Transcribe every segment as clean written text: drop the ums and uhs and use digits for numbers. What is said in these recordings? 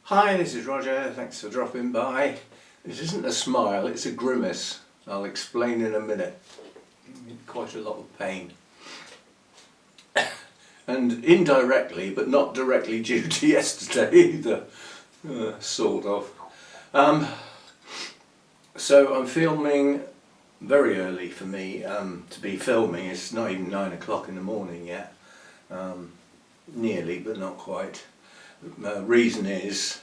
Hi, this is Roger, thanks for dropping by. This isn't a smile, it's a grimace. I'll explain in a minute. I'm in quite a lot of pain. And indirectly, but not directly due to yesterday either, sort of. So I'm filming very early for me to be filming. It's not even 9 o'clock in the morning yet. Nearly, but not quite. Reason is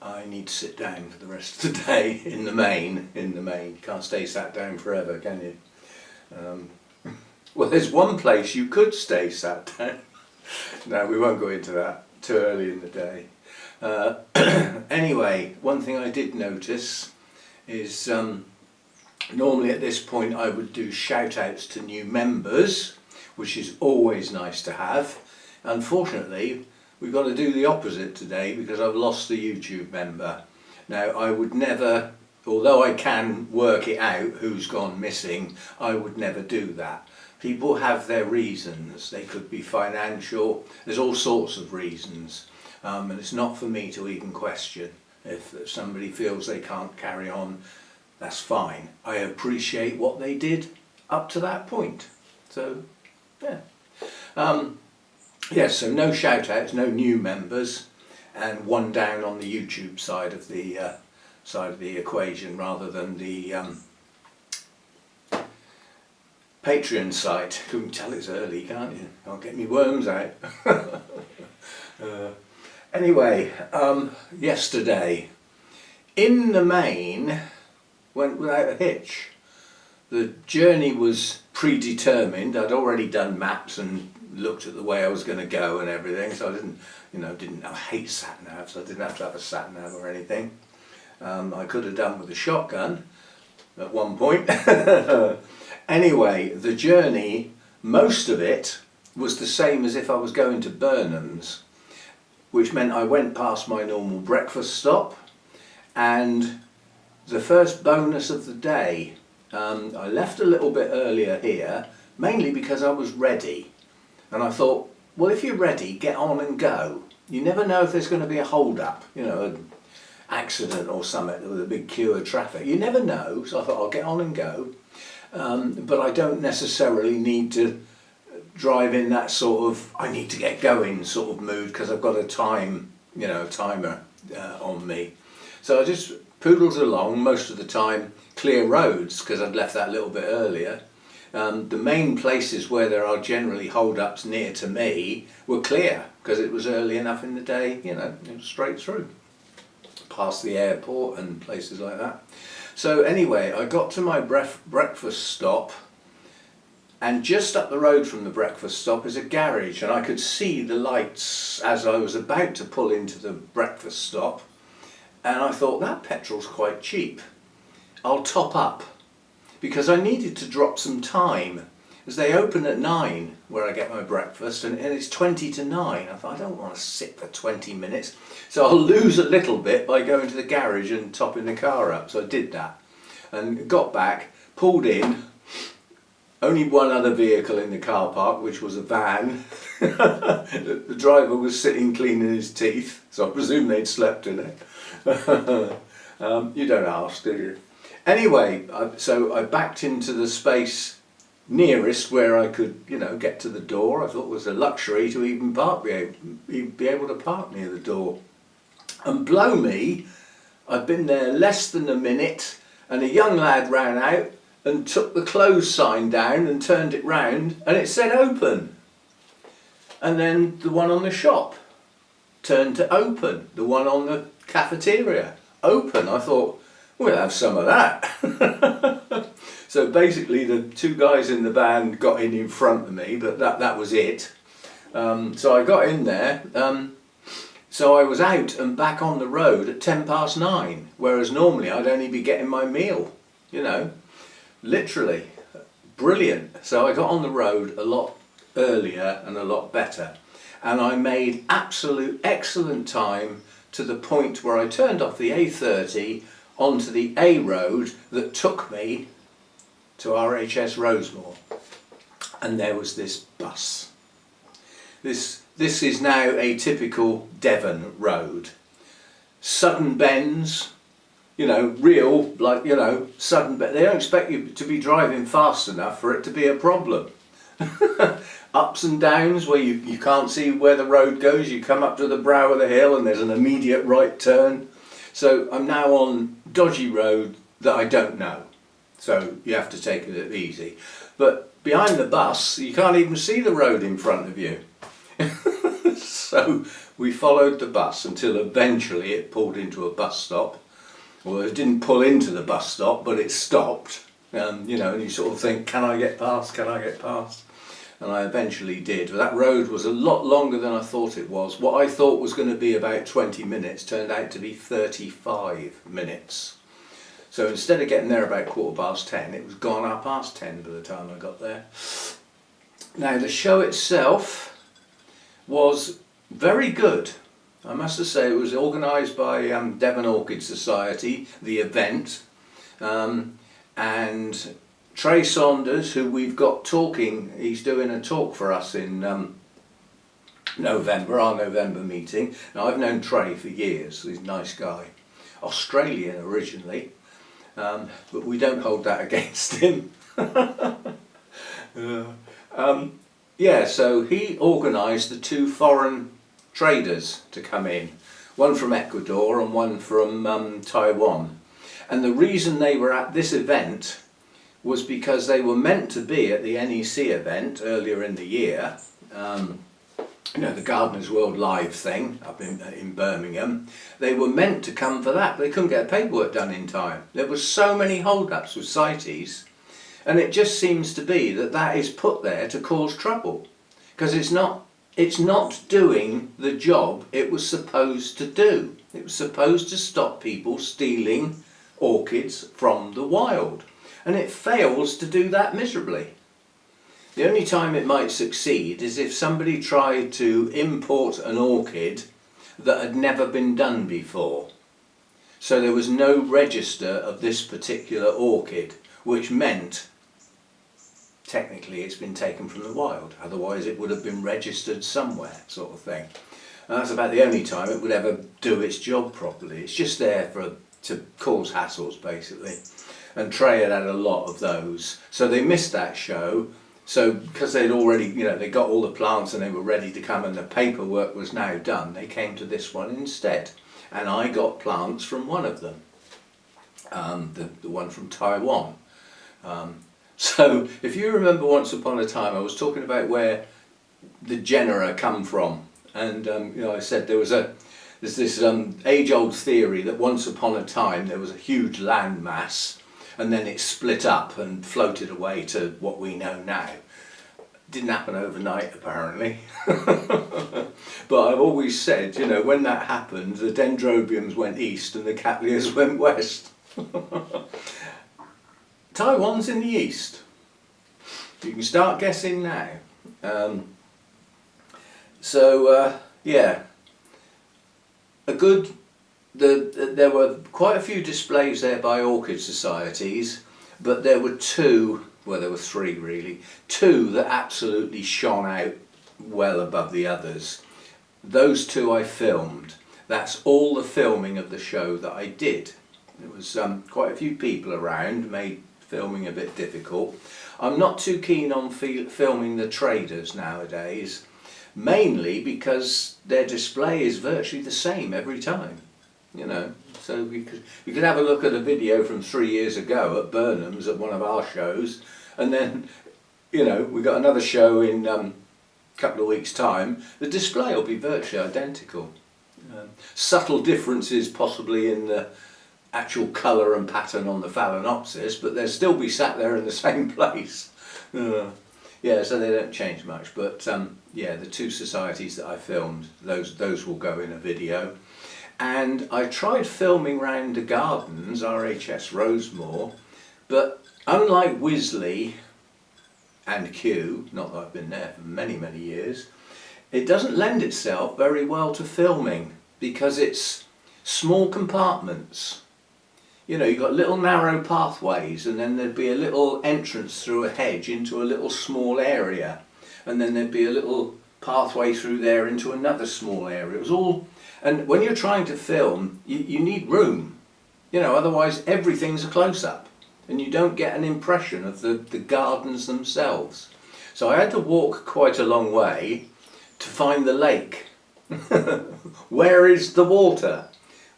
I need to sit down for the rest of the day in the main. Can't stay sat down forever, can you? Well, there's one place you could stay sat down. No, we won't go into that, too early in the day. Anyway, one thing I did notice is normally at this point I would do shout outs to new members, which is always nice to have. Unfortunately, we've got to do the opposite today because I've lost the YouTube member. Now, I would never, although I can work it out who's gone missing, I would never do that. People have their reasons. They could be financial, there's all sorts of reasons. And it's not for me to even question. If somebody feels they can't carry on, that's fine. I appreciate what they did up to that point. So, yeah. Yes, so no shout outs, no new members, and one down on the YouTube side of the equation rather than the Patreon side. You can tell it's early, can't you? I'll get me worms out. Anyway, yesterday, in the main, went without a hitch. The journey was predetermined. I'd already done maps and looked at the way I was going to go and everything, so I hate sat nav, so I didn't have to have a sat nav or anything. I could have done with a shotgun at one point. Anyway, the journey, most of it was the same as if I was going to Burnham's, which meant I went past my normal breakfast stop, and the first bonus of the day, I left a little bit earlier here, mainly because I was ready. And I thought, well, if you're ready, get on and go. You never know if there's going to be a hold-up, an accident or something with a big queue of traffic. You never know, so I thought I'll get on and go. But I don't necessarily need to drive in that sort of, I need to get going sort of mood because I've got a timer on me. So I just poodled along most of the time, clear roads because I'd left that a little bit earlier. The main places where there are generally hold-ups near to me were clear because it was early enough in the day, it was straight through. Past the airport and places like that. So anyway, I got to my breakfast stop, and just up the road from the breakfast stop is a garage, and I could see the lights as I was about to pull into the breakfast stop, and I thought that petrol's quite cheap. I'll top up. Because I needed to drop some time, as they open at 9 where I get my breakfast, and it's 20 to 9. I thought, I don't want to sit for 20 minutes, so I'll lose a little bit by going to the garage and topping the car up. So I did that and got back, pulled in, only one other vehicle in the car park, which was a van. The driver was sitting cleaning his teeth, so I presume they'd slept in it. You don't ask, do you? Anyway, so I backed into the space nearest where I could, get to the door. I thought it was a luxury to even be able to park near the door. And blow me, I'd been there less than a minute, and a young lad ran out and took the close sign down and turned it round, and it said open. And then the one on the shop turned to open. The one on the cafeteria, open. I thought, we'll have some of that. So basically the two guys in the van got in front of me, but that was it. So I got in there, so I was out and back on the road at 9:10, whereas normally I'd only be getting my meal, literally. Brilliant. So I got on the road a lot earlier and a lot better, and I made absolute excellent time to the point where I turned off the A30 onto the A road that took me to RHS Rosemore, and there was this bus. This is now a typical Devon road. sudden bends, you know, real, like, you know, sudden bends. They don't expect you to be driving fast enough for it to be a problem. Ups and downs where you can't see where the road goes, you come up to the brow of the hill and there's an immediate right turn. So I'm now on dodgy road that I don't know, so you have to take it easy. But behind the bus you can't even see the road in front of you. So we followed the bus until eventually it pulled into a bus stop. Well, it didn't pull into the bus stop, but it stopped. You know, and you sort of think, can I get past, can I get past? And I eventually did. But that road was a lot longer than I thought it was. What I thought was going to be about 20 minutes turned out to be 35 minutes. So instead of getting there about 10:15, it was gone 10:30 by the time I got there. Now the show itself was very good. I must say, it was organised by Devon Orchid Society, the event, and Trey Saunders, who we've got talking, he's doing a talk for us in November, our November meeting. Now I've known Trey for years, he's a nice guy, Australian originally, but we don't hold that against him. Yeah, so he organised the two foreign traders to come in, one from Ecuador and one from Taiwan. And the reason they were at this event was because they were meant to be at the NEC event earlier in the year, you know, the Gardeners World Live thing up in Birmingham. They were meant to come for that, but they couldn't get paperwork done in time. There were so many hold-ups with CITES, and it just seems to be that that is put there to cause trouble, because it's not doing the job it was supposed to do. It was supposed to stop people stealing orchids from the wild, and it fails to do that miserably. The only time it might succeed is if somebody tried to import an orchid that had never been done before. So there was no register of this particular orchid, which meant technically it's been taken from the wild, otherwise it would have been registered somewhere, sort of thing. And that's about the only time it would ever do its job properly. It's just there to cause hassles, basically. And Trey had a lot of those, so they missed that show. So because they'd already, you know, they got all the plants and they were ready to come and the paperwork was now done, they came to this one instead. And I got plants from one of them, the one from Taiwan. So if you remember, once upon a time I was talking about where the genera come from, and you know, I said there's this age-old theory that once upon a time there was a huge land mass and then it split up and floated away to what we know now. Didn't happen overnight, apparently. But I've always said, you know, when that happened, the dendrobiums went east and the cattleyas went west. Taiwan's in the east. You can start guessing now. Yeah, there were quite a few displays there by orchid societies, but there were there were three really, two that absolutely shone out well above the others. Those two I filmed. That's all the filming of the show that I did. There was quite a few people around, made filming a bit difficult. I'm not too keen on filming the traders nowadays, mainly because their display is virtually the same every time, you know. So you could have a look at a video from 3 years ago at Burnham's at one of our shows, and then, you know, we got another show in a couple of weeks' time. The display will be virtually identical. Subtle differences possibly in the actual colour and pattern on the Phalaenopsis, but they'll still be sat there in the same place. Yeah, so they don't change much, but yeah, the two societies that I filmed, those will go in a video. And I tried filming round the gardens, RHS Rosemore, but unlike Wisley and Kew, not that I've been there for many, many years, it doesn't lend itself very well to filming because it's small compartments. You know, you've got little narrow pathways, and then there'd be a little entrance through a hedge into a little small area, and then there'd be a little pathway through there into another small area. It was all And when you're trying to film, you need room, you know, otherwise everything's a close-up and you don't get an impression of the gardens themselves. So I had to walk quite a long way to find the lake. Where is the water?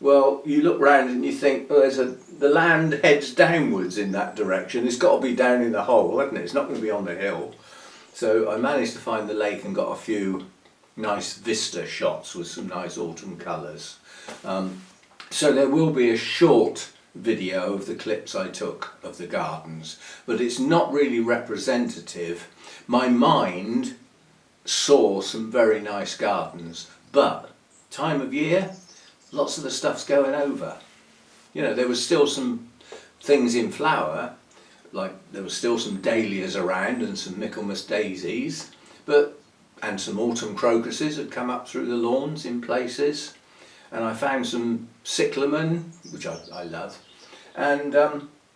Well, you look round and you think, oh, the land heads downwards in that direction. It's got to be down in the hole, hasn't it? It's not going to be on the hill. So I managed to find the lake and got a few nice vista shots with some nice autumn colours. So there will be a short video of the clips I took of the gardens, but it's not really representative. My mind saw some very nice gardens, but time of year, lots of the stuff's going over. You know, there was still some things in flower, like there was still some dahlias around and some Michaelmas daisies, and some autumn crocuses had come up through the lawns in places, and I found some cyclamen, which I love, and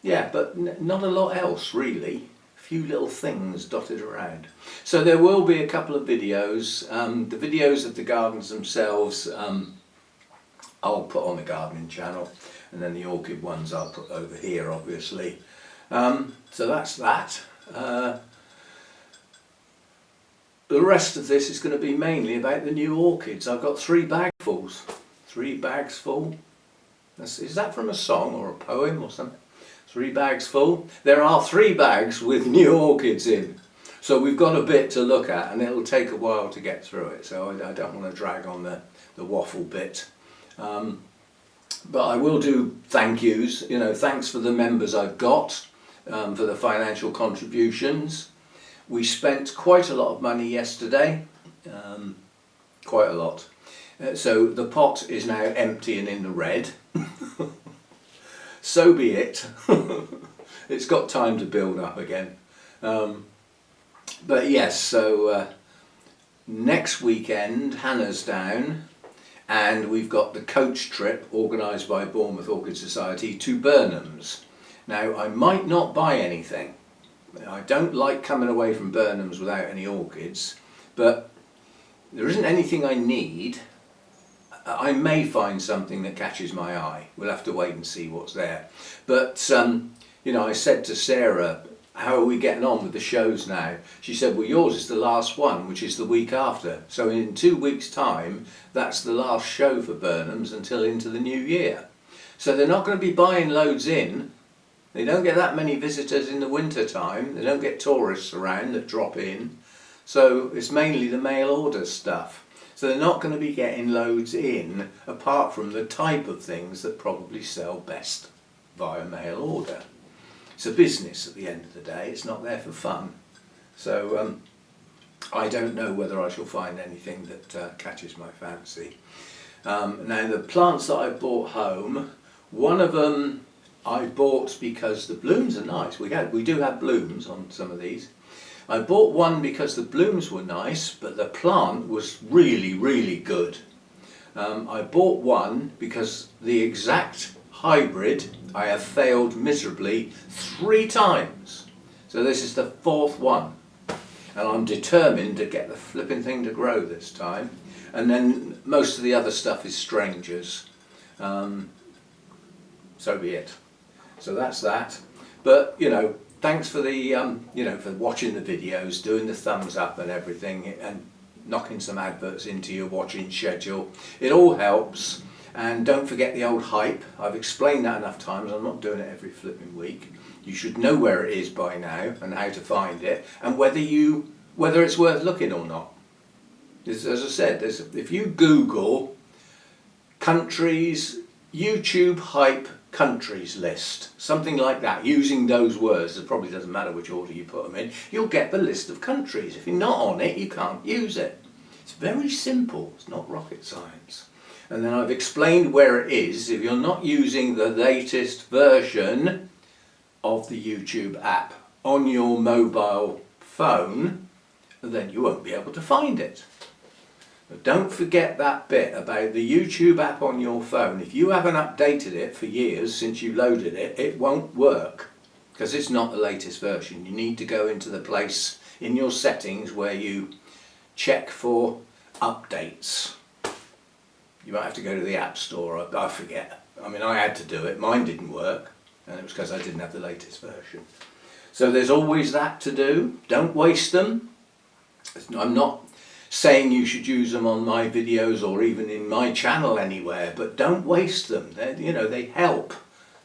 yeah, but not a lot else really. Few little things dotted around. So there will be a couple of videos. The videos of the gardens themselves I'll put on the gardening channel, and then the orchid ones I'll put over here obviously. So that's that. The rest of this is going to be mainly about the new orchids. I've got 3 bagfuls. 3 bags full. Is that from a song or a poem or something? 3 bags full. There are 3 bags with new orchids in. So we've got a bit to look at, and it'll take a while to get through it. So I don't want to drag on the waffle bit. But I will do thank yous. You know, thanks for the members I've got, for the financial contributions. We spent quite a lot of money yesterday. Quite a lot. So the pot is now empty and in the red. So be it. It's got time to build up again. But yes, so next weekend Hannah's down, and we've got the coach trip organised by Bournemouth Orchid Society to Burnham's. Now I might not buy anything. I don't like coming away from Burnham's without any orchids, but there isn't anything I need. I may find something that catches my eye. We'll have to wait and see what's there. But, you know, I said to Sarah, how are we getting on with the shows now? She said, well, yours is the last one, which is the week after. So in 2 weeks' time, that's the last show for Burnham's until into the new year. So they're not going to be buying loads in. They don't get that many visitors in the winter time. They don't get tourists around that drop in. So it's mainly the mail order stuff. So they're not going to be getting loads in, apart from the type of things that probably sell best via mail order. It's a business at the end of the day, it's not there for fun. So I don't know whether I shall find anything that catches my fancy. Now the plants that I brought home, one of them I bought because the blooms are nice. We do have blooms on some of these. I bought one because the blooms were nice, but the plant was really, really good. I bought one because the exact hybrid I have failed miserably 3 times. So this is the 4th one. And I'm determined to get the flipping thing to grow this time. And then most of the other stuff is strangers. So be it. So that's that. But, you know, thanks for the, you know, for watching the videos, doing the thumbs up and everything, and knocking some adverts into your watching schedule. It all helps. And don't forget the old hype. I've explained that enough times. I'm not doing it every flipping week. You should know where it is by now and how to find it, and whether it's worth looking or not. As I said, if you Google countries, YouTube hype countries list, something like that, using those words, it probably doesn't matter which order you put them in, you'll get the list of countries. If you're not on it, you can't use it. It's very simple, it's not rocket science. And then I've explained where it is. If you're not using the latest version of the YouTube app on your mobile phone, then you won't be able to find it. But don't forget that bit about the YouTube app on your phone. If you haven't updated it for years since you loaded it, it won't work because it's not the latest version. You need to go into the place in your settings where you check for updates. You might have to go to the App Store, I forget. I mean, I had to do it, mine didn't work, and it was because I didn't have the latest version. So there's always that to do. Don't waste them. I'm not saying you should use them on my videos or even in my channel anywhere, but don't waste them. They help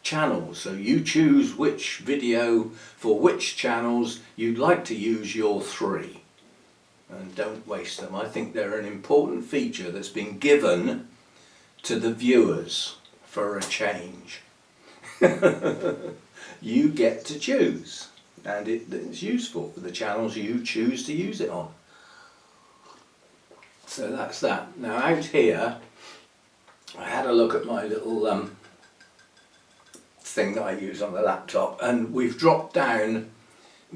channels. So you choose which video for which channels you'd like to use your 3. And don't waste them. I think they're an important feature that's been given to the viewers for a change. You get to choose, and it's useful for the channels you choose to use it on. So that's that. Now out here, I had a look at my little thing that I use on the laptop, and we've dropped down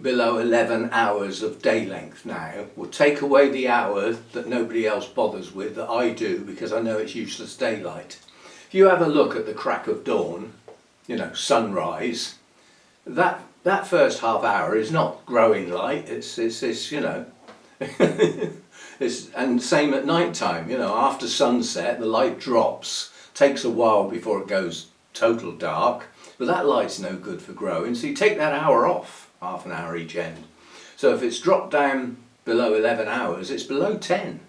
below 11 hours of day length now. We'll take away the hour that nobody else bothers with, that I do because I know it's useless daylight. If you have a look at the crack of dawn, sunrise, that first half hour is not growing light, it's and same at night time, after sunset the light drops, takes a while before it goes total dark, but that light's no good for growing, so you take that hour off, half an hour each end. So if it's dropped down below 11 hours, it's below 10.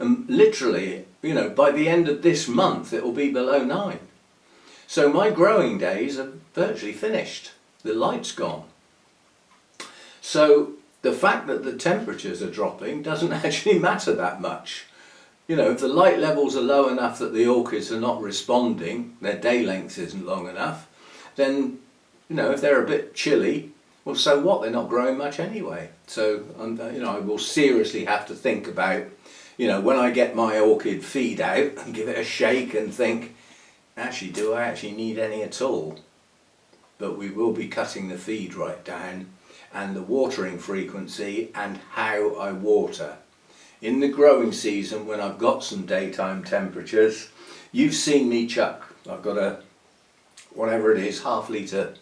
And literally, by the end of this month, it will be below 9. So my growing days are virtually finished. The light's gone. So the fact that the temperatures are dropping doesn't actually matter that much. If the light levels are low enough that the orchids are not responding, their day length isn't long enough, then, if they're a bit chilly, well, so what? They're not growing much anyway. So, I will seriously have to think about, when I get my orchid feed out and give it a shake and think, actually, do I actually need any at all? But we will be cutting the feed right down, and the watering frequency and how I water. In the growing season, when I've got some daytime temperatures, you've seen me chuck. I've got a, whatever it is, half-litre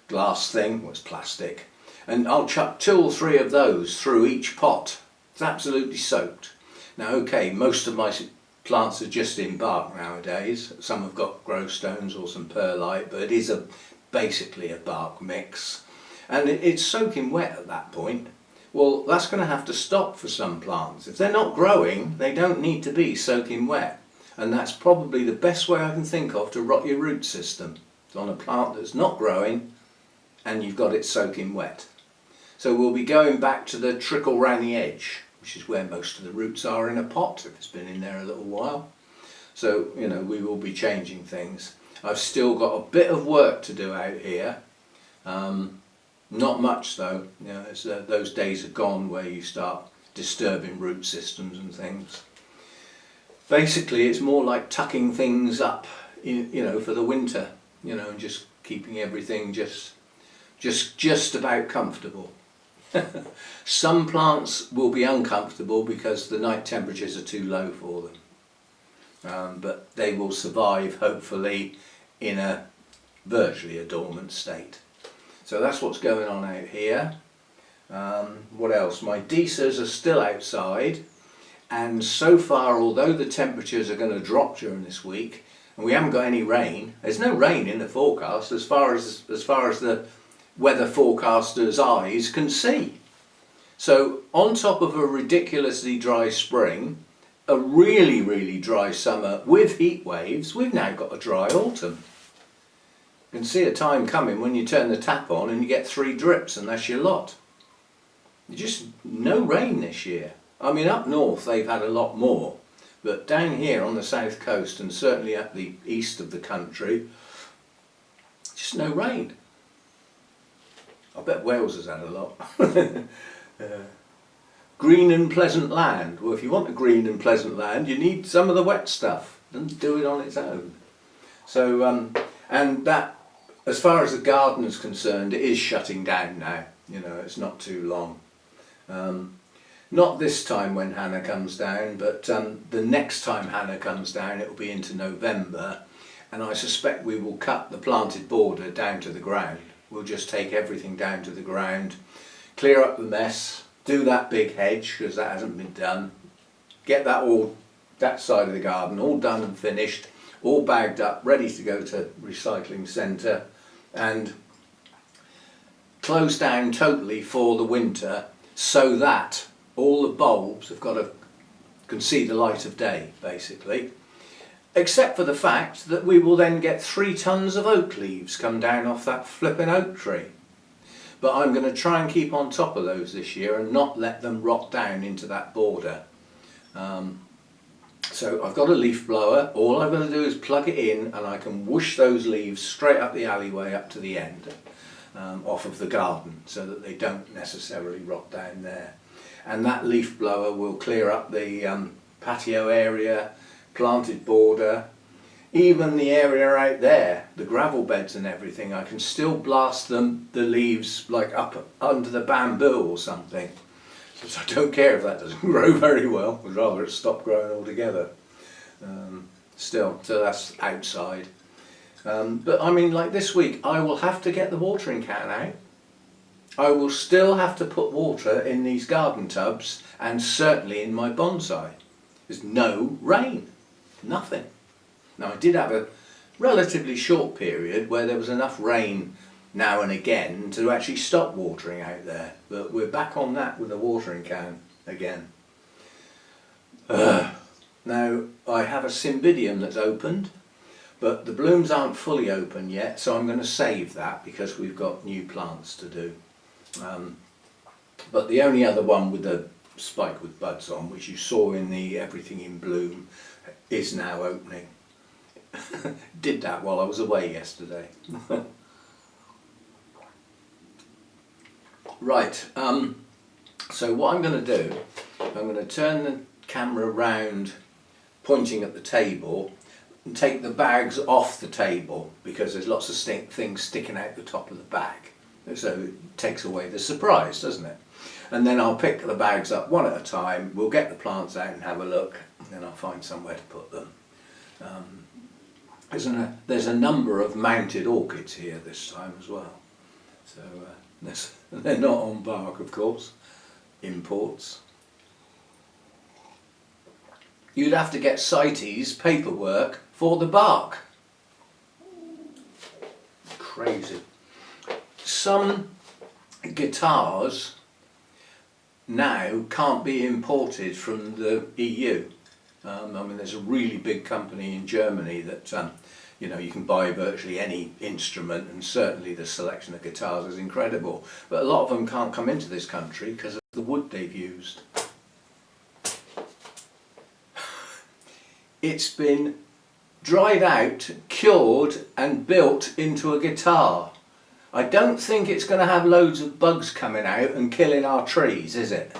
glass thing, it's plastic, and I'll chuck 2 or 3 of those through each pot. It's absolutely soaked. Now okay, most of my plants are just in bark nowadays. Some have got grow stones or some perlite, but it is basically a bark mix, and it's soaking wet at that point. Well, that's going to have to stop for some plants. If they're not growing, they don't need to be soaking wet, and that's probably the best way I can think of to rot your root system. It's on a plant that's not growing and you've got it soaking wet. So we'll be going back to the trickle round the edge, which is where most of the roots are in a pot if it's been in there a little while. So, we will be changing things. I've still got a bit of work to do out here. Not much though. Those days are gone where you start disturbing root systems and things. Basically, it's more like tucking things up, for the winter, and just keeping everything just about comfortable. Some plants will be uncomfortable because the night temperatures are too low for them, but they will survive hopefully in virtually a dormant state. So that's what's going on out here. What else? My Deesers are still outside, and so far, although the temperatures are going to drop during this week and we haven't got any rain, there's no rain in the forecast as far as the weather forecaster's eyes can see. So on top of a ridiculously dry spring, a really, really dry summer with heat waves, we've now got a dry autumn. You can see a time coming when you turn the tap on and you get 3 drips, and that's your lot. Just no rain this year. I mean, up north they've had a lot more, but down here on the south coast and certainly up the east of the country, just no rain. I bet Wales has had a lot. Green and pleasant land. Well, if you want a green and pleasant land, you need some of the wet stuff. Doesn't do it on its own. So, and that, as far as the garden is concerned, it is shutting down now. It's not too long. Not this time when Hannah comes down, but the next time Hannah comes down, it will be into November, and I suspect we will cut the planted border down to the ground. We'll just take everything down to the ground, clear up the mess, do that big hedge, because that hasn't been done, get that all that side of the garden all done and finished, all bagged up, ready to go to recycling centre and closed down totally for the winter, so that all the bulbs have can see the light of day, basically. Except for the fact that we will then get 3 tons of oak leaves come down off that flipping oak tree. But I'm going to try and keep on top of those this year and not let them rot down into that border. So I've got a leaf blower. All I've got to do is plug it in and I can whoosh those leaves straight up the alleyway up to the end, off of the garden, so that they don't necessarily rot down there. And that leaf blower will clear up the patio area, planted border, even the area out there, the gravel beds and everything. I can still blast the leaves like up under the bamboo or something. So I don't care if that doesn't grow very well. I'd rather it stop growing altogether. So that's outside. But I mean, like this week, I will have to get the watering can out. I will still have to put water in these garden tubs and certainly in my bonsai. There's no rain, nothing. Now I did have a relatively short period where there was enough rain now and again to actually stop watering out there, but we're back on that with the watering can again. Now I have a cymbidium that's opened, but the blooms aren't fully open yet, so I'm going to save that because we've got new plants to do. But the only other one with the spike with buds on, which you saw in the everything in bloom, is now opening. Did that while I was away yesterday. Right, so what I'm going to do, I'm going to turn the camera round pointing at the table and take the bags off the table, because there's lots of things sticking out the top of the bag. So it takes away the surprise, doesn't it? And then I'll pick the bags up one at a time, we'll get the plants out and have a look, and then I'll find somewhere to put them. There's a number of mounted orchids here this time as well. So they're not on bark, of course, imports. You'd have to get CITES paperwork for the bark. Crazy. Some guitars now can't be imported from the EU. I mean, there's a really big company in Germany that you know, you can buy virtually any instrument, and certainly the selection of guitars is incredible. But a lot of them can't come into this country because of the wood they've used. It's been dried out, cured and built into a guitar. I don't think it's going to have loads of bugs coming out and killing our trees, is it?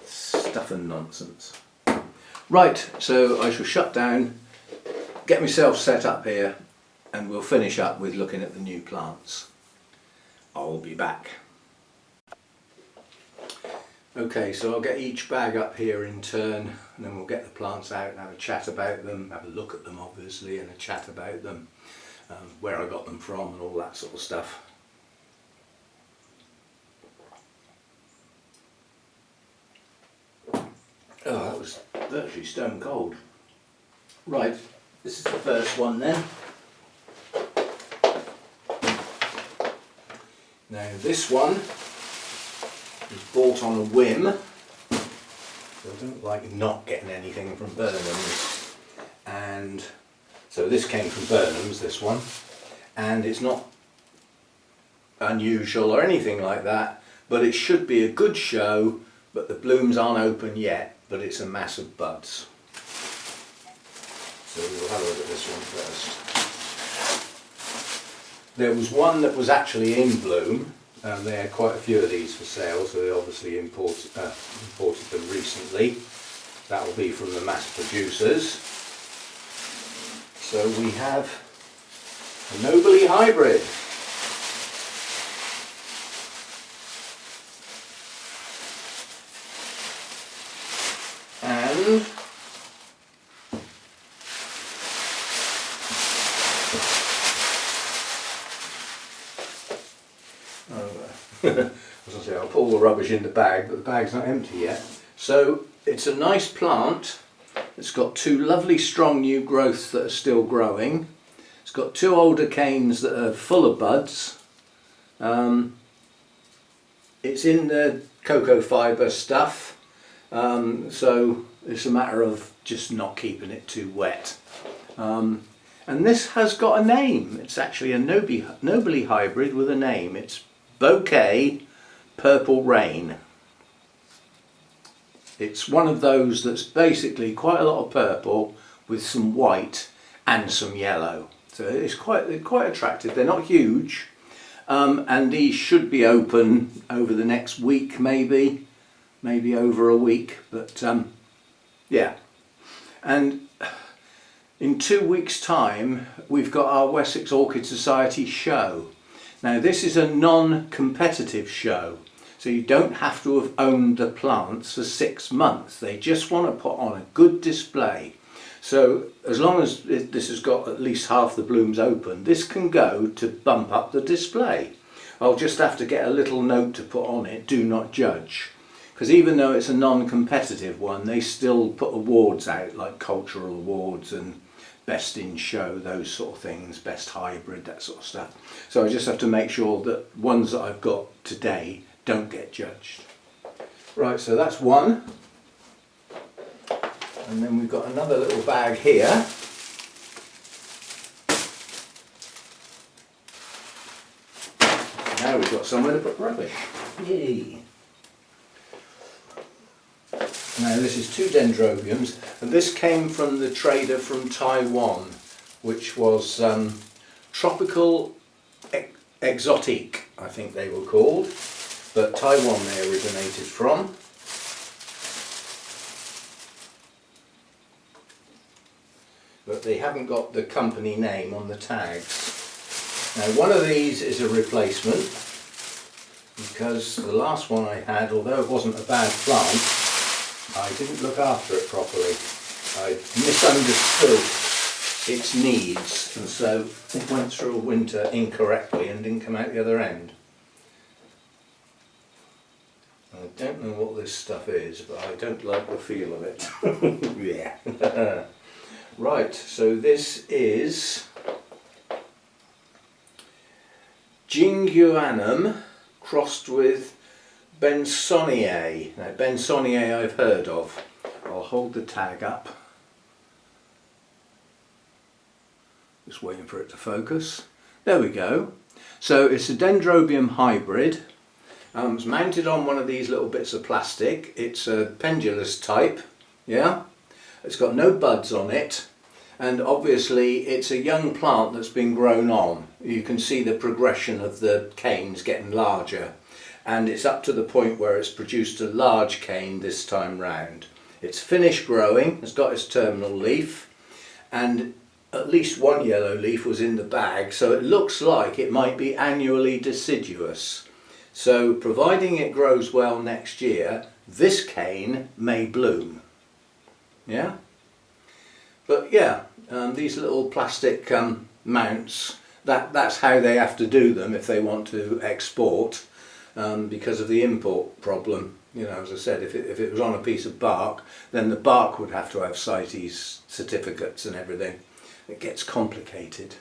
Stuff and nonsense. Right, so I shall shut down, get myself set up here, and we'll finish up with looking at the new plants. I'll be back. Okay, so I'll get each bag up here in turn, and then we'll get the plants out and have a chat about them, have a look at them obviously, and a chat about them, where I got them from and all that sort of stuff. Oh, that was virtually stone cold. Right, this is the first one then. Now this one was bought on a whim, so I don't like not getting anything from Burnham's, and so this came from Burnham's, this one, and it's not unusual or anything like that, but it should be a good show, but the blooms aren't open yet, but it's a mass of buds. So we'll have a look at this one first. There was one that was actually in bloom. They had quite a few of these for sale, so they obviously imported them recently. That will be from the mass producers. So we have a Nobly hybrid. And as I say, I'll put all the rubbish in the bag, but the bag's not empty yet. So it's a nice plant. It's got two lovely strong new growths that are still growing. It's got two older canes that are full of buds. It's in the cocoa fibre stuff, so it's a matter of just not keeping it too wet. And this has got a name. It's actually a Nobly hybrid with a name. It's Bouquet Purple Rain. It's one of those that's basically quite a lot of purple with some white and some yellow. So it's quite attractive. They're not huge, and these should be open over the next week, maybe over a week. But yeah, and in 2 weeks' time we've got our Wessex Orchid Society show. Now this is a non-competitive show. So you don't have to have owned the plants for 6 months. They just want to put on a good display. So as long as this has got at least half the blooms open, this can go to bump up the display. I'll just have to get a little note to put on it, do not judge. Because even though it's a non-competitive one, they still put awards out, like cultural awards and best in show, those sort of things, best hybrid, that sort of stuff. So I just have to make sure that ones that I've got today don't get judged. Right, so that's one. And then we've got another little bag here. Now we've got somewhere to put rubbish. Yay! Now this is 2 dendrobiums, and this came from the trader from Taiwan, which was Tropical Exotique, I think they were called. But Taiwan they originated from. But they haven't got the company name on the tags. Now one of these is a replacement, because the last one I had, although it wasn't a bad plant, I didn't look after it properly. I misunderstood its needs, and so it went through a winter incorrectly and didn't come out the other end. I don't know what this stuff is, but I don't like the feel of it. Yeah. Right, so this is Jinguanum crossed with Bensonier. Now Bensonier I've heard of. I'll hold the tag up. Just waiting for it to focus. There we go. So it's a Dendrobium hybrid. It's mounted on one of these little bits of plastic. It's a pendulous type, yeah. It's got no buds on it, and obviously it's a young plant that's been grown on. You can see the progression of the canes getting larger, and it's up to the point where it's produced a large cane this time round. It's finished growing, it's got its terminal leaf, and at least one yellow leaf was in the bag, so it looks like it might be annually deciduous. So providing it grows well next year, this cane may bloom. Yeah? But yeah, these little plastic mounts, that's how they have to do them if they want to export, because of the import problem. You know, as I said, if it was on a piece of bark, then the bark would have to have CITES certificates and everything. It gets complicated.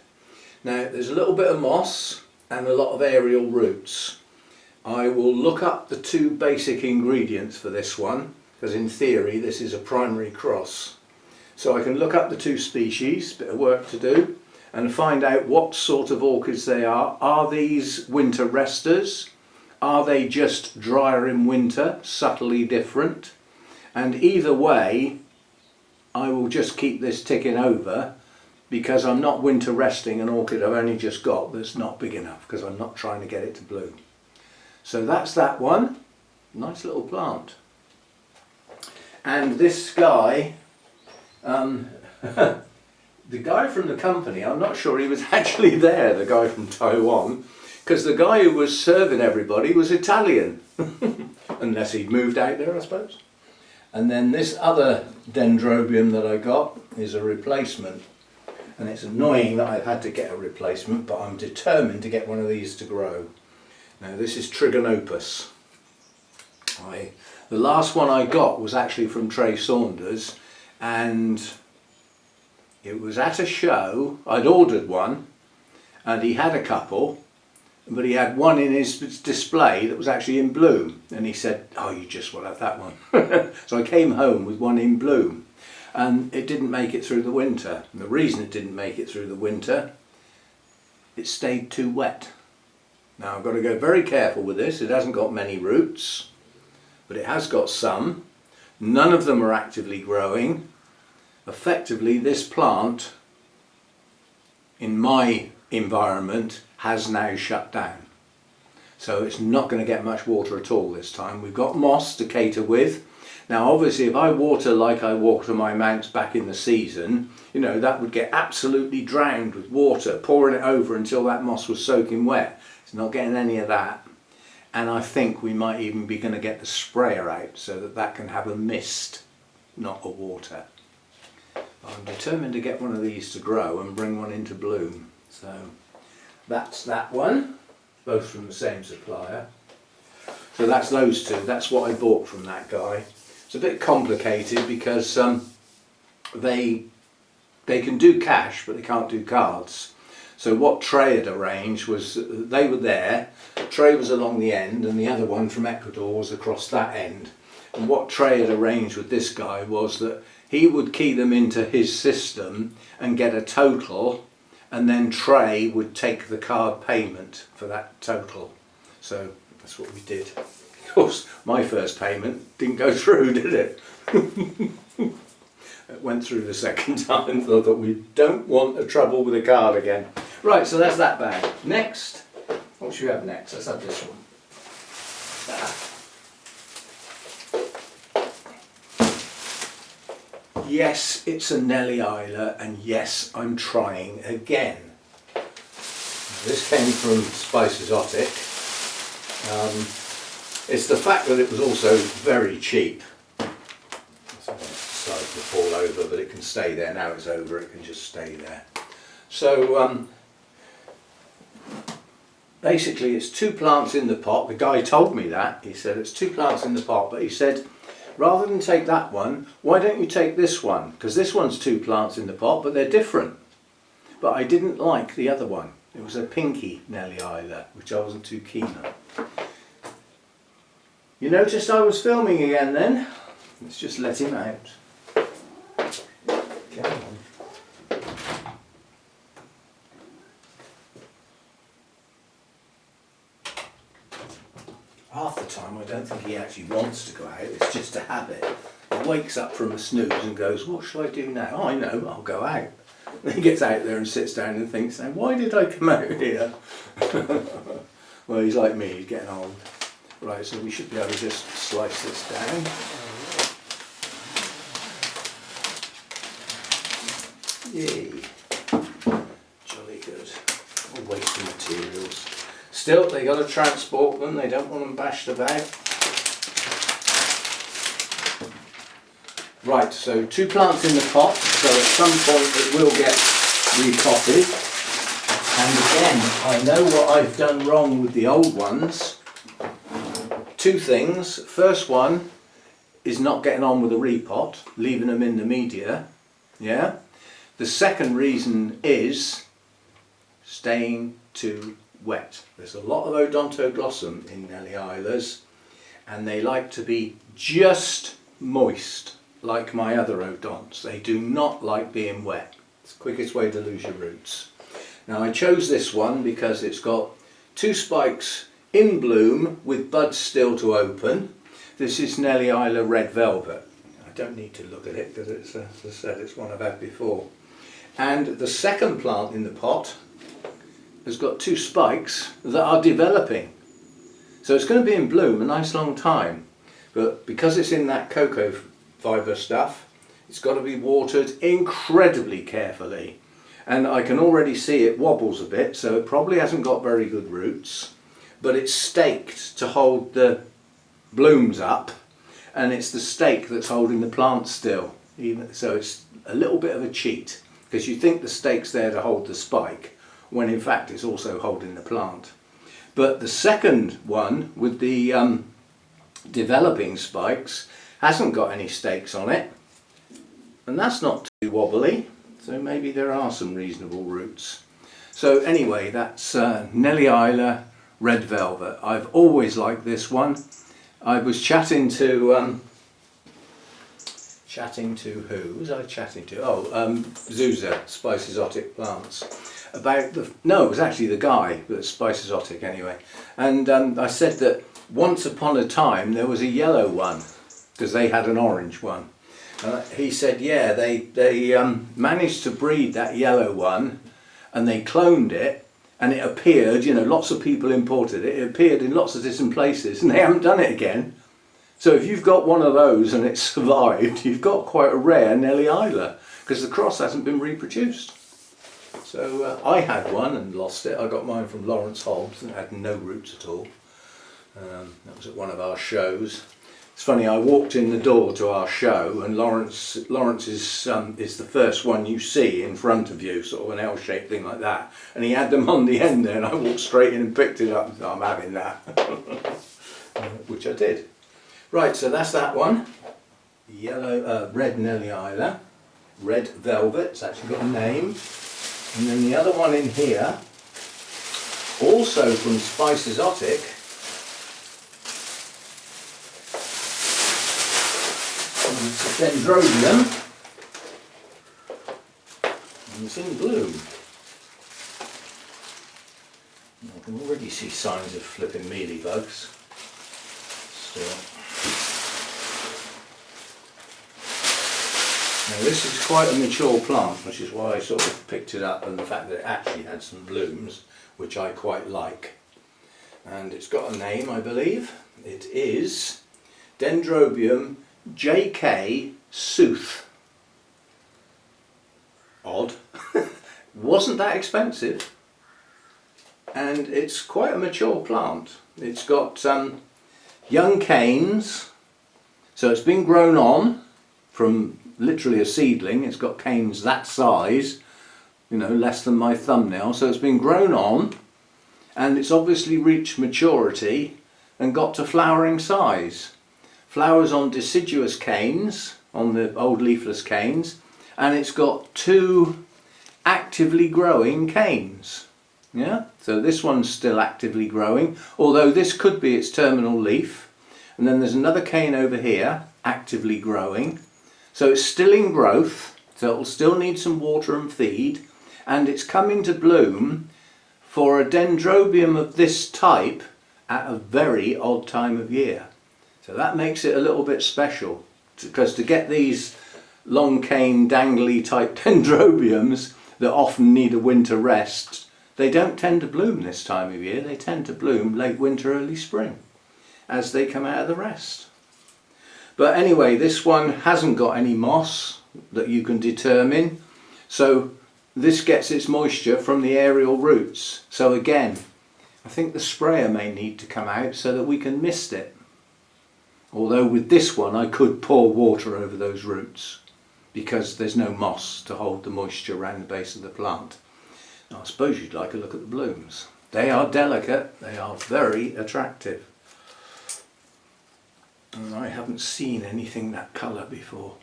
Now there's a little bit of moss and a lot of aerial roots. I will look up the 2 basic ingredients for this one, because in theory this is a primary cross. So I can look up the 2 species, bit of work to do, and find out what sort of orchids they are. Are these winter resters? Are they just drier in winter, subtly different? And either way, I will just keep this ticking over, because I'm not winter resting an orchid I've only just got that's not big enough, because I'm not trying to get it to bloom. So that's that one. Nice little plant. And this guy, the guy from the company, I'm not sure he was actually there, the guy from Taiwan, because the guy who was serving everybody was Italian. Unless he'd moved out there, I suppose. And then this other dendrobium that I got is a replacement. And it's annoying that I've had to get a replacement, but I'm determined to get one of these to grow. Now this is Trigonopus. I The last one I got was actually from Trey Saunders, and it was at a show. I'd ordered one and he had a couple, but he had one in his display that was actually in bloom, and he said, oh, you just will have that one. So I came home with one in bloom, and it didn't make it through the winter. And the reason it didn't make it through the winter, it stayed too wet. Now I've got to go very careful with this. It hasn't got many roots, but it has got some. None of them are actively growing. Effectively, this plant, in my environment, has now shut down. So it's not going to get much water at all this time. We've got moss to cater with. Now obviously if I water like I water my mounts back in the season, you know, that would get absolutely drowned with water, pouring it over until that moss was soaking wet. It's not getting any of that. And I think we might even be going to get the sprayer out so that that can have a mist, not a water. I'm determined to get one of these to grow and bring one into bloom. So that's that one, both from the same supplier. So that's those two. That's what I bought from that guy. It's a bit complicated because they can do cash, but they can't do cards. So what Trey had arranged was, they were there, Trey was along the end and the other one from Ecuador was across that end. And what Trey had arranged with this guy was that he would key them into his system and get a total, and then Trey would take the card payment for that total. So that's what we did. Of course, my first payment didn't go through, did it? It went through the second time, thought that we don't want a trouble with a card again. Right, so that's that bag. Next, what should we have next? Let's have this one. Yes, it's a Nellie Isla, and yes, I'm trying again. This came from Spice Exotic. It's the fact that it was also very cheap. Started to fall over, but it can stay there. Now it's over, it can just stay there. So basically it's 2 plants in the pot. The guy told me that. He said it's 2 plants in the pot, but he said rather than take that one, why don't you take this one? Because this one's 2 plants in the pot, but they're different. But I didn't like the other one. It was a pinky Nellie Isla, which I wasn't too keen on. You noticed I was filming again then? Let's just let him out. Come on. Half the time I don't think he actually wants to go out, it's just a habit. He wakes up from a snooze and goes, what shall I do now? Oh, I know, I'll go out. Then he gets out there and sits down and thinks, now, why did I come out here? Well, he's like me, he's getting old. Right, so we should be able to just slice this down. Yay. Jolly good. All wasting materials. Still, they got to transport them, they don't want them bashed about. Right, so 2 plants in the pot, so at some point it will get repotted. And again, I know what I've done wrong with the old ones. 2 things. First one is not getting on with the repot, leaving them in the media. Yeah. The second reason is staying too wet. There's a lot of odontoglossum in Nellie Islas, and they like to be just moist, like my other odonts. They do not like being wet. It's the quickest way to lose your roots. Now I chose this one because it's got 2 spikes in bloom with buds still to open. This is Nellie Isla Red Velvet. I don't need to look at it because it's, as I said, it's one I've had before. And the second plant in the pot has got 2 spikes that are developing. So it's going to be in bloom a nice long time. But because it's in that cocoa fibre stuff, it's got to be watered incredibly carefully. And I can already see it wobbles a bit, so it probably hasn't got very good roots. But it's staked to hold the blooms up, and it's the stake that's holding the plant still. So it's a little bit of a cheat, because you think the stake's there to hold the spike, when in fact it's also holding the plant. But the second one with the developing spikes, hasn't got any stakes on it, and that's not too wobbly, so maybe there are some reasonable roots. So anyway, that's Nellie Isla Red Velvet. I've always liked this one. I was chatting to who was I chatting to? Oh, Zuza, Spice Exotic Plants. About it was actually the guy, but Spice Exotic anyway. And I said that once upon a time there was a yellow one, because they had an orange one. He said, yeah, they managed to breed that yellow one, and they cloned it, and it appeared, you know, lots of people imported it. It appeared in lots of different places, and they haven't done it again. So if you've got one of those and it's survived, you've got quite a rare Nellie Isla, because the cross hasn't been reproduced. So I had one and lost it. I got mine from Lawrence Hobbs and it had no roots at all. That was at one of our shows. It's funny, I walked in the door to our show, and Lawrence is the first one you see in front of you, sort of an L-shaped thing like that. And he had them on the end there, and I walked straight in and picked it up and thought, I'm having that. Which I did. Right, so that's that one. Yellow, red Nellie Isla, Red Velvet, it's actually got a name. And then the other one in here, also from Spice Exotic, it's a dendrobium, and it's in bloom. I can already see signs of flipping mealybugs. Now this is quite a mature plant, which is why I sort of picked it up, and the fact that it actually had some blooms, which I quite like. And it's got a name, I believe. It is Dendrobium JK Sooth. Odd. Wasn't that expensive. And it's quite a mature plant. It's got young canes, so it's been grown on from literally a seedling. It's got canes that size, you know, less than my thumbnail, so it's been grown on, and it's obviously reached maturity and got to flowering size. Flowers on deciduous canes, on the old leafless canes, and it's got 2 actively growing canes. Yeah, so this one's still actively growing, although this could be its terminal leaf. And then there's another cane over here, actively growing. So it's still in growth, so it'll still need some water and feed. And it's coming to bloom for a dendrobium of this type at a very odd time of year. So that makes it a little bit special, because to get these long cane dangly type dendrobiums that often need a winter rest, they don't tend to bloom this time of year. They tend to bloom late winter, early spring, as they come out of the rest. But anyway, this one hasn't got any moss that you can determine, so this gets its moisture from the aerial roots. So again, I think the sprayer may need to come out so that we can mist it. Although with this one I could pour water over those roots, because there's no moss to hold the moisture around the base of the plant. Now, I suppose you'd like a look at the blooms. They are delicate, they are very attractive. And I haven't seen anything that colour before.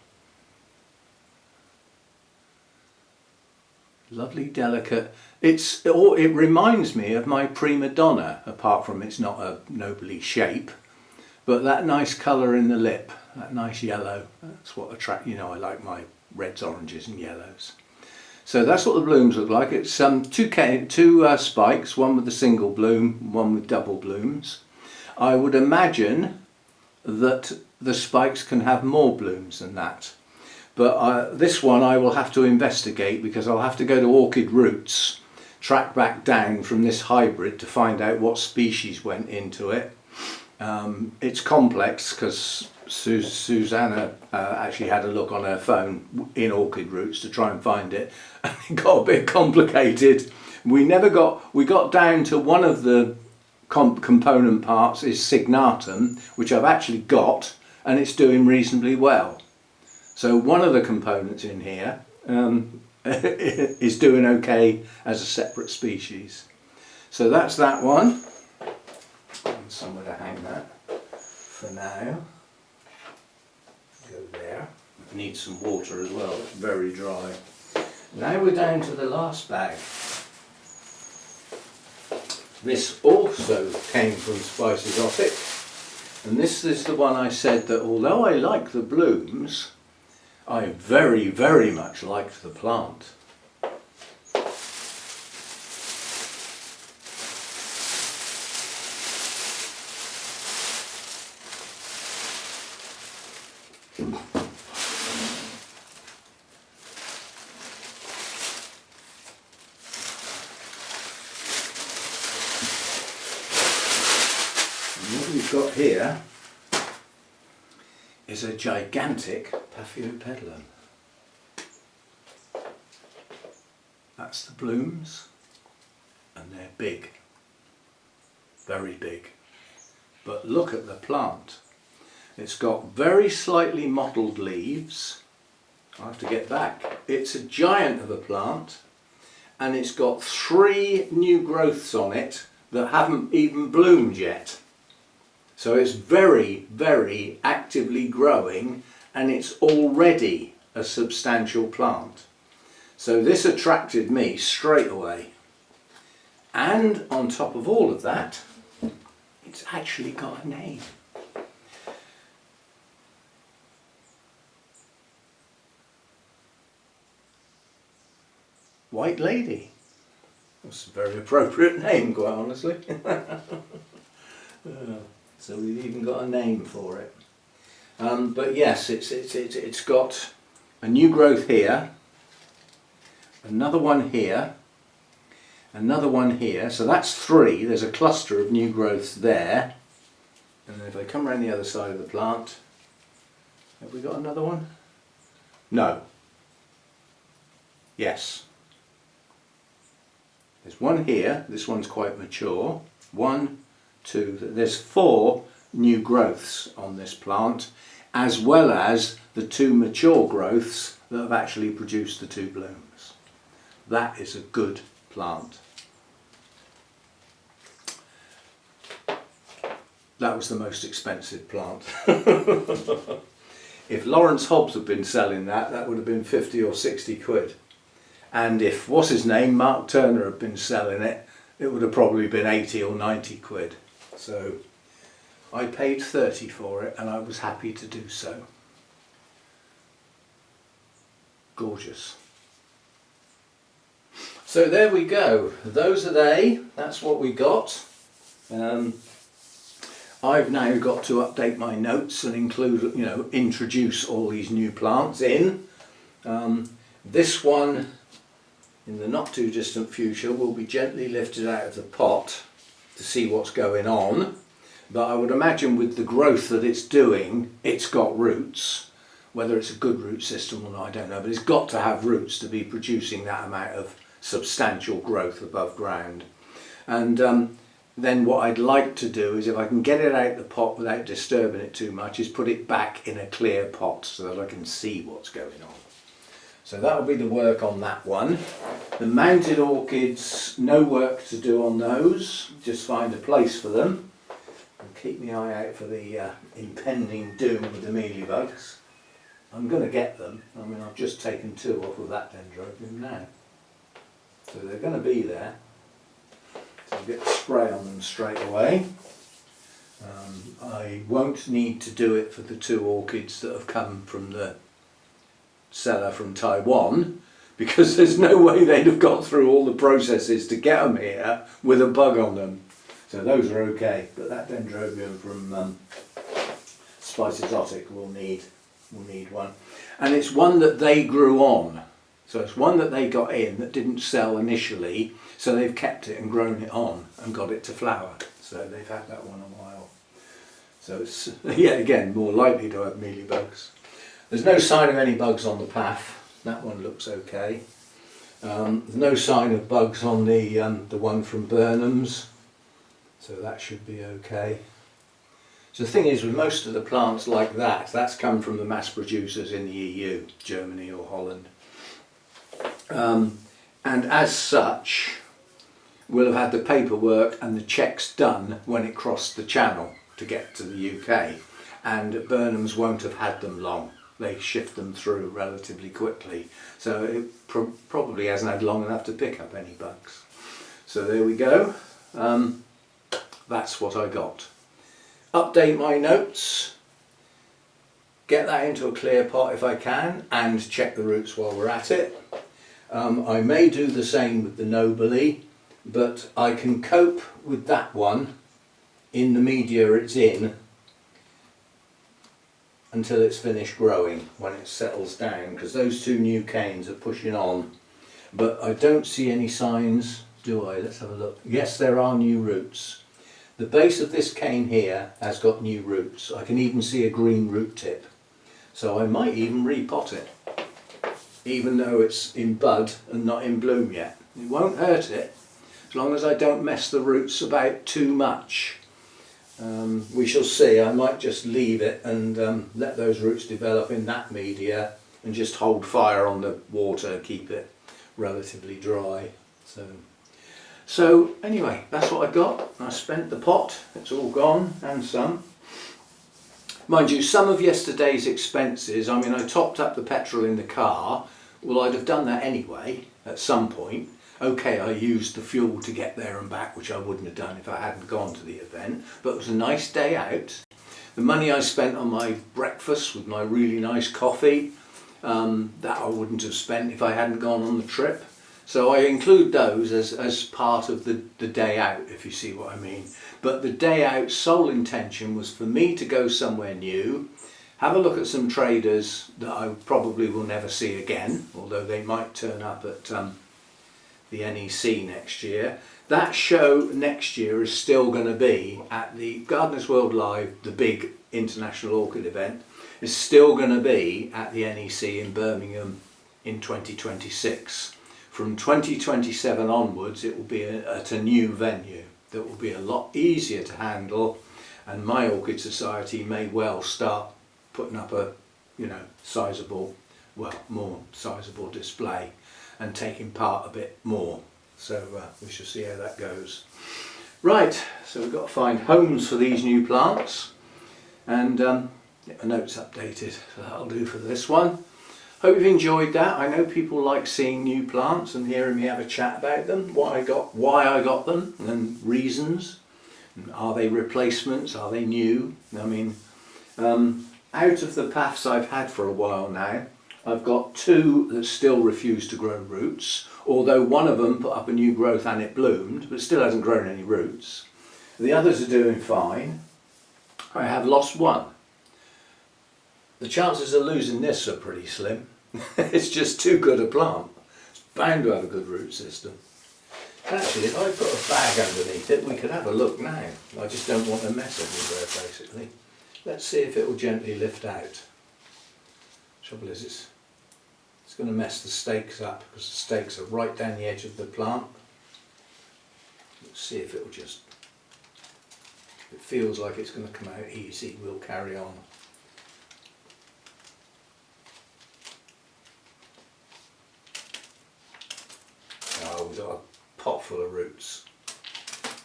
Lovely, delicate. It reminds me of my prima donna, apart from it's not a nobly shape. But that nice colour in the lip, that nice yellow, that's what attracts, you know, I like my reds, oranges and yellows. So that's what the blooms look like. It's two spikes, one with a single bloom, one with double blooms. I would imagine that the spikes can have more blooms than that. But this one I will have to investigate, because I'll have to go to Orchid Roots, track back down from this hybrid to find out what species went into it. It's complex, because Susanna actually had a look on her phone in Orchid Roots to try and find it, and it got a bit complicated. We got down to one of the component parts is signatum, which I've actually got, and it's doing reasonably well. So one of the components in here is doing okay as a separate species. So that's that one. And somewhere to hang that. for now. Go there. It needs some water as well, it's very dry. Now we're down to the last bag. This also came from Spices Exotic, and this is the one I said that although I like the blooms, I very, very much liked the plant. What we've got here is a gigantic Paphiopedilum. That's the blooms, and they're big, very big. But look at the plant. It's got very slightly mottled leaves. I have to get back. It's a giant of a plant, and it's got 3 new growths on it that haven't even bloomed yet. So it's very, very actively growing, and it's already a substantial plant. So this attracted me straight away. And on top of all of that, it's actually got a name. White Lady. That's a very appropriate name, quite honestly. So we've even got a name for it. But yes, it's got a new growth here, another one here, another one here. So that's 3. There's a cluster of new growths there. And then if I come around the other side of the plant, have we got another one? No. Yes. There's one here. This one's quite mature. 1, 2, there's 4 new growths on this plant, as well as the 2 mature growths that have actually produced the 2 blooms. That is a good plant. That was the most expensive plant. If Lawrence Hobbs had been selling that, that would have been 50 or 60 quid. And if, what's his name, Mark Turner had been selling it, it would have probably been 80 or 90 quid. So I paid 30 for it, and I was happy to do so. Gorgeous. So there we go. Those are they. That's what we got. I've now got to update my notes and include, introduce all these new plants in. This one, in the not too distant future, will be gently lifted out of the pot to see what's going on. But I would imagine with the growth that it's doing, it's got roots. Whether it's a good root system or not, I don't know, but it's got to have roots to be producing that amount of substantial growth above ground. And then what I'd like to do is, if I can get it out of the pot without disturbing it too much, is put it back in a clear pot so that I can see what's going on. So that'll be the work on that one. The mounted orchids, no work to do on those, just find a place for them. And keep my eye out for the impending doom with the mealybugs. I'm going to get them. I mean, I've just taken 2 off of that dendrobium now. So they're going to be there. So I'll get the spray on them straight away. I won't need to do it for the 2 orchids that have come from the seller from Taiwan, because there's no way they'd have got through all the processes to get them here with a bug on them. So those are okay, but that dendrobium from Spice Exotic will need one. And it's one that they grew on. So it's one that they got in that didn't sell initially, so they've kept it and grown it on and got it to flower. So they've had that one a while. So it's, yet again, more likely to have mealybugs. There's no sign of any bugs on the path. That one looks okay. There's no sign of bugs on the one from Burnham's. So that should be okay. So the thing is, with most of the plants like that, that's come from the mass producers in the EU, Germany or Holland. And as such, we'll have had the paperwork and the checks done when it crossed the channel to get to the UK. and Burnham's won't have had them long. They shift them through relatively quickly, so it probably hasn't had long enough to pick up any bugs. So there we go. That's what I got. Update my notes, get that into a clear pot if I can, and check the roots while we're at it. I may do the same with the Nobly, but I can cope with that one in the media it's in until it's finished growing, when it settles down, because those two new canes are pushing on. But I don't see any signs, do I? Let's have a look. Yes, there are new roots. The base of this cane here has got new roots. I can even see a green root tip. So I might even repot it, even though it's in bud and not in bloom yet. It won't hurt it, as long as I don't mess the roots about too much. We shall see. I might just leave it and let those roots develop in that media and just hold fire on the water, keep it relatively dry. So anyway, that's what I got. I spent the pot, it's all gone, and some. Mind you, some of yesterday's expenses, I mean, I topped up the petrol in the car. Well, I'd have done that anyway at some point. Okay, I used the fuel to get there and back, which I wouldn't have done if I hadn't gone to the event, but it was a nice day out. The money I spent on my breakfast with my really nice coffee, that I wouldn't have spent if I hadn't gone on the trip. So I include those as part of the day out, if you see what I mean. But the day out's sole intention was for me to go somewhere new, have a look at some traders that I probably will never see again, although they might turn up at the NEC next year. That show next year is still going to be at the Gardeners World Live, the big international orchid event, is still going to be at the NEC in Birmingham in 2026. From 2027 onwards it will be at a new venue that will be a lot easier to handle, and my Orchid Society may well start putting up a sizable, well, more sizable display and taking part a bit more. So we shall see how that goes. Right, so we've got to find homes for these new plants and get the notes updated. So that'll do for this one. Hope you've enjoyed that. I know people like seeing new plants and hearing me have a chat about them, why I got them, and reasons. Are they replacements? Are they new? I mean, out of the paths I've had for a while now, I've got two that still refuse to grow roots, although one of them put up a new growth and it bloomed, but still hasn't grown any roots. The others are doing fine. I have lost one. The chances of losing this are pretty slim. It's just too good a plant. It's bound to have a good root system. Actually, if I put a bag underneath it, we could have a look now. I just don't want to mess everywhere, basically. Let's see if it will gently lift out. Trouble is, it's going to mess the stakes up, because the stakes are right down the edge of the plant. Let's see if it will just, if it feels like it's going to come out easy, we'll carry on. Oh, we've got a pot full of roots,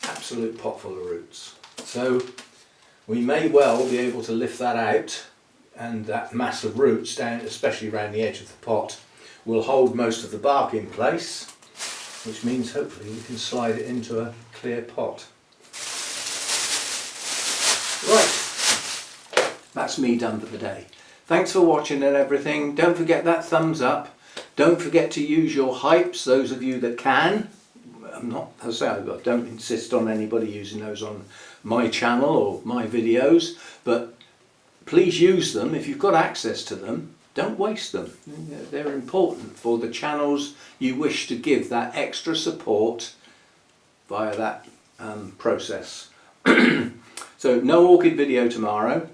absolute pot full of roots. So we may well be able to lift that out, and that mass of roots down, especially around the edge of the pot, will hold most of the bark in place, which means hopefully we can slide it into a clear pot. Right, that's me done for the day. Thanks for watching and everything. Don't forget that thumbs up. Don't forget to use your hypes, those of you that can. I'm not, as I say, I don't insist on anybody using those on my channel or my videos, but please use them. If you've got access to them, don't waste them. They're important for the channels you wish to give that extra support via that process. So no orchid video tomorrow.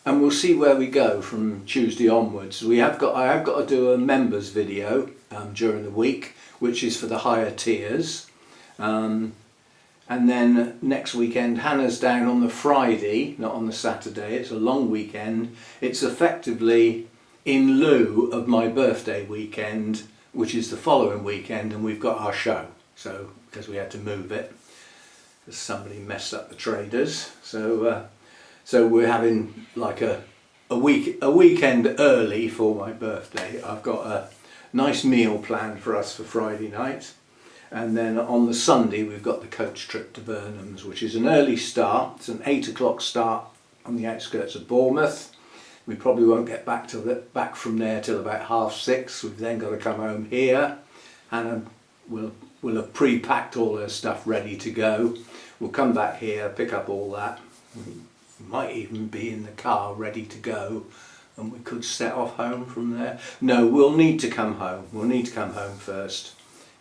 And we'll see where we go from Tuesday onwards. I have got to do a members video during the week, which is for the higher tiers. And then next weekend, Hannah's down on the Friday, not on the Saturday. It's a long weekend. It's effectively in lieu of my birthday weekend, which is the following weekend, and we've got our show. So, because we had to move it, because somebody messed up the traders. So So we're having like a weekend early for my birthday. I've got a nice meal planned for us for Friday night, and then on the Sunday we've got the coach trip to Burnham's, which is an early start. It's an 8 o'clock start on the outskirts of Bournemouth. We probably won't get back from there till about 6:30. We've then got to come home here, and we'll have pre-packed all our stuff ready to go. We'll come back here, pick up all that. We might even be in the car ready to go, and we could set off home from there. No, we'll need to come home. We'll need to come home first,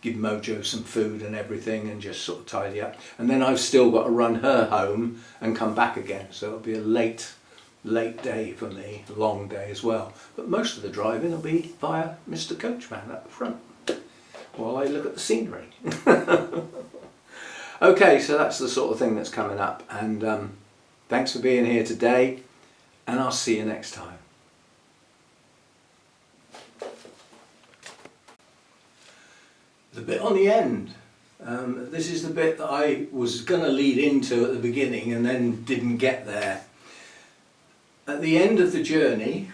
give Mojo some food and everything, and just sort of tidy up. And then I've still got to run her home and come back again. So it'll be a late day for me, a long day as well. But most of the driving will be via Mr. Coachman up the front, while I look at the scenery. Okay, so that's the sort of thing that's coming up, and thanks for being here today, and I'll see you next time. The bit on the end, this is the bit that I was going to lead into at the beginning and then didn't get there. At the end of the journey,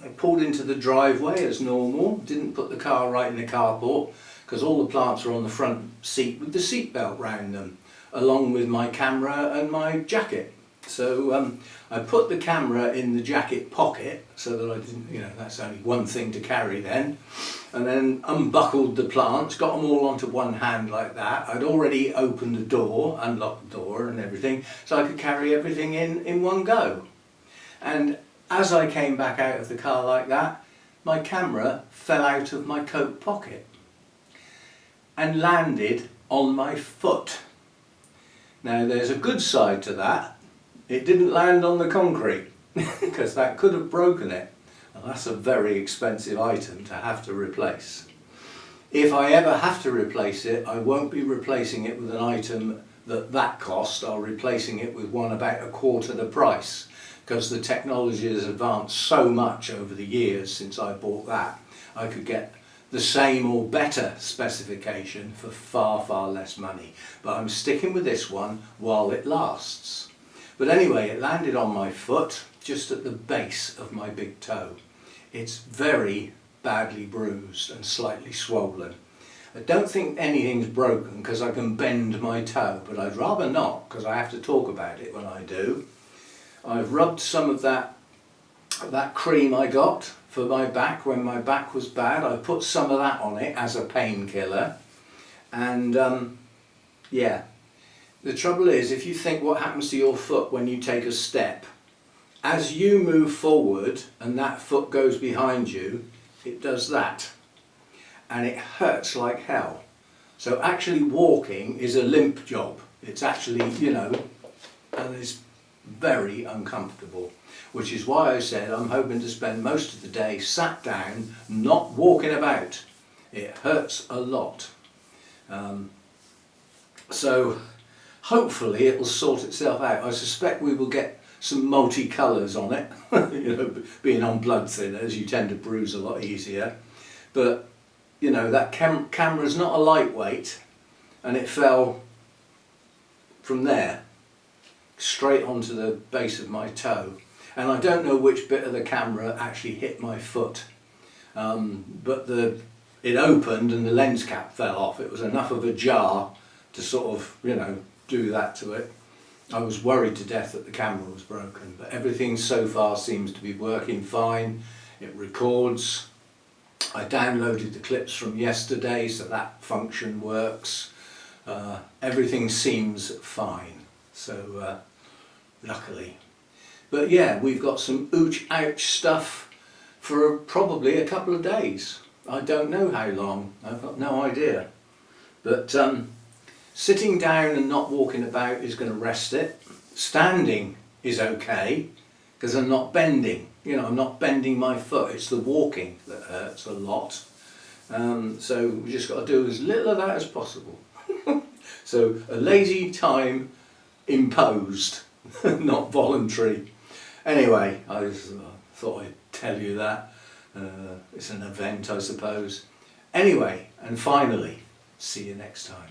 I pulled into the driveway as normal, didn't put the car right in the carport because all the plants are on the front seat with the seat belt round them, along with my camera and my jacket. So I put the camera in the jacket pocket so that I didn't, that's only one thing to carry then, and then unbuckled the plants, got them all onto one hand like that. I'd already opened the door, unlocked the door and everything, so I could carry everything in one go. And as I came back out of the car like that, my camera fell out of my coat pocket and landed on my foot. Now there's a good side to that. It didn't land on the concrete because that could have broken it. And that's a very expensive item to have to replace. If I ever have to replace it, I won't be replacing it with an item that cost. I'll replacing it with one about a quarter the price, because the technology has advanced so much over the years since I bought that. I could get the same or better specification for far, far less money. But I'm sticking with this one while it lasts. But anyway, it landed on my foot, just at the base of my big toe. It's very badly bruised and slightly swollen. I don't think anything's broken because I can bend my toe, but I'd rather not because I have to talk about it when I do. I've rubbed some of that cream I got for my back when my back was bad. I put some of that on it as a painkiller, and yeah. The trouble is, if you think what happens to your foot when you take a step, as you move forward and that foot goes behind you, it does that, and it hurts like hell. So actually walking is a limp job. It's actually, and it's very uncomfortable, which is why I said I'm hoping to spend most of the day sat down, not walking about. It hurts a lot. So hopefully it will sort itself out. I suspect we will get some multicolours on it. Being on blood thinners, you tend to bruise a lot easier. But that camera's not a lightweight, and it fell from there straight onto the base of my toe, and I don't know which bit of the camera actually hit my foot, but it opened and the lens cap fell off. It was enough of a jar to sort of do that to it. I was worried to death that the camera was broken, but everything so far seems to be working fine. It records. I downloaded the clips from yesterday, so that function works. Everything seems fine, so luckily. But yeah, we've got some ouch stuff for probably a couple of days. I don't know how long, I've got no idea. But sitting down and not walking about is going to rest it. Standing is okay because I'm not bending. I'm not bending my foot. It's the walking that hurts a lot. So we just got to do as little of that as possible. So a lazy time imposed, not voluntary. Anyway, I just thought I'd tell you that. It's an event, I suppose. Anyway, and finally, see you next time.